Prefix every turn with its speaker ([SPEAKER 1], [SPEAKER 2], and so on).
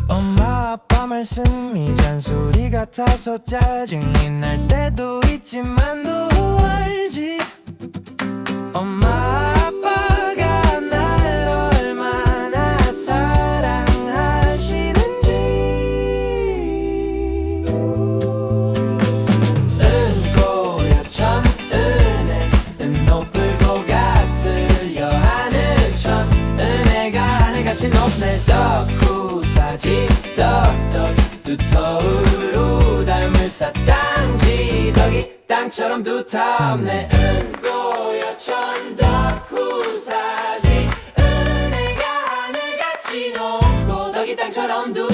[SPEAKER 1] 엄마 아빠 말씀이 잔소리 같아서 짜증이 날 때도 있지만 너 알지 엄마 아빠가 날 얼마나 사랑하시는지. 은고여천 은혜는 높을 것 같으려 하늘천 은혜가 하늘같이 높네. 덕후사지 덕덕 두터우루 닮을 사탕지 덕이 땅처럼 두텁네. 은고여천 덕후사지 은혜가 하늘같이 높고 덕이 땅처럼 두텁네.